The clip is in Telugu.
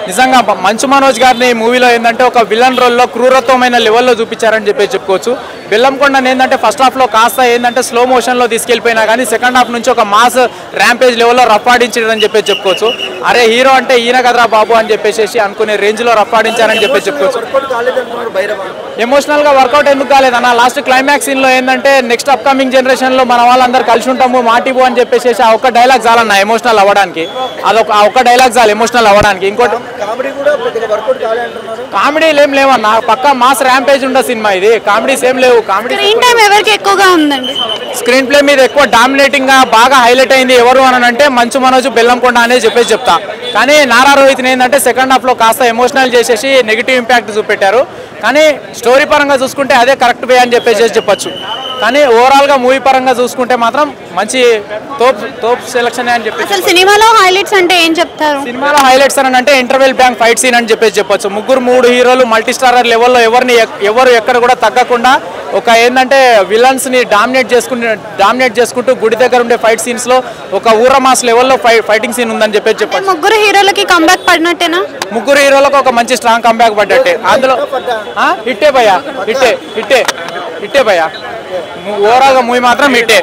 నిజంగా మంచు మనోజ్ గారిని మూవీలో ఏంటంటే ఒక విలన్ రోల్లో క్రూరత్వమైన లెవెల్లో చూపించారని చెప్పి చెప్పుకోవచ్చు. బెల్లంకొండని ఏంటంటే ఫస్ట్ హాఫ్లో కాస్త ఏంటంటే స్లో మోషన్లో తీసుకెళ్ళిపోయినా కానీ సెకండ్ హాఫ్ నుంచి ఒక మాస్ ర్యాంపేజ్ లెవెల్లో రఫాడించారని చెప్పి చెప్పుకోవచ్చు. అరే హీరో అంటే ఈయన కదరా బాబు అని చెప్పేసి అనుకునే రేంజ్లో రఫాడించారని చెప్పి చెప్పుకోవచ్చు. ఎమోషనల్గా వర్కౌట్ ఎందుకు కాలేదన్న, లాస్ట్ క్లైమాక్స్ సీన్లో ఏంటంటే నెక్స్ట్ అప్కమింగ్ జనరేషన్లో మన వాళ్ళందరూ కలిసి ఉంటాము మాటిబు అని చెప్పేసి ఆ ఒక్క డైలాగ్ చాలన్న ఎమోషనల్ అవ్వడానికి. ఆ ఒక్క డైలాగ్ చాలు ఎమోషనల్ అవ్వడానికి. ఇంకోటి కామెడీలు ఏం లేవన్న, పక్కా మాస్ ర్యాంపేజ్ ఉండే సినిమా ఇది. కామెడీస్ ఏం లేవు. కామెడీ స్క్రీన్ ప్లే మీద ఎక్కువ డామినేటింగ్ గా బాగా హైలైట్ అయింది ఎవరు అని అంటే మంచు మనోజ్ బెల్లంకొండ అనేది చెప్పేసి చెప్తా. కానీ నారా రోహిత్ ఏంటంటే సెకండ్ హాఫ్ లో కాస్త ఎమోషనల్ చేసేసి నెగిటివ్ ఇంపాక్ట్ చూపెట్టారు. కానీ స్టోరీ పరంగా చూసుకుంటే అదే కరెక్ట్ వే అని చెప్పేసి చెప్పొచ్చు. కానీ ఓవరాల్ గా మూవీ పరంగా చూసుకుంటే మాత్రం మంచి తోప్ సెలక్షన్ అని చెప్పి. అసలు సినిమాలో హైలైట్స్ అంటే ఏం చెప్తారు? సినిమాలో హైలైట్స్ అని అంటే ఇంటర్వెల్ బ్యాంక్ ఫైట్ సీన్ అని చెప్పేసి చెప్పొచ్చు. మూడు హీరోలు మల్టీ స్టారర్ లెవెల్లో ఎవరు ఎక్కడ కూడా తగ్గకుండా ఒక ఏంటంటే విలన్స్ ని డామినేట్ చేసుకుంటూ గుడి దగ్గర ఉండే ఫైట్ సీన్స్ లో ఒక ఊరమాస్ లెవెల్లో ఫైటింగ్ సీన్ ఉందని చెప్పేసి చెప్పొచ్చు. ముగ్గురు హీరోలకి కంబ్యాక్ పడినట్టేనా? ముగ్గురు హీరోలకు ఒక మంచి స్ట్రాంగ్ కంబ్యాక్ పడ్డట్టే. అందులో హిట్టే భయ్యా, హిట్టే భయ్యా. ఓవరాల్ గా మూవీ మాత్రం హిట్టే.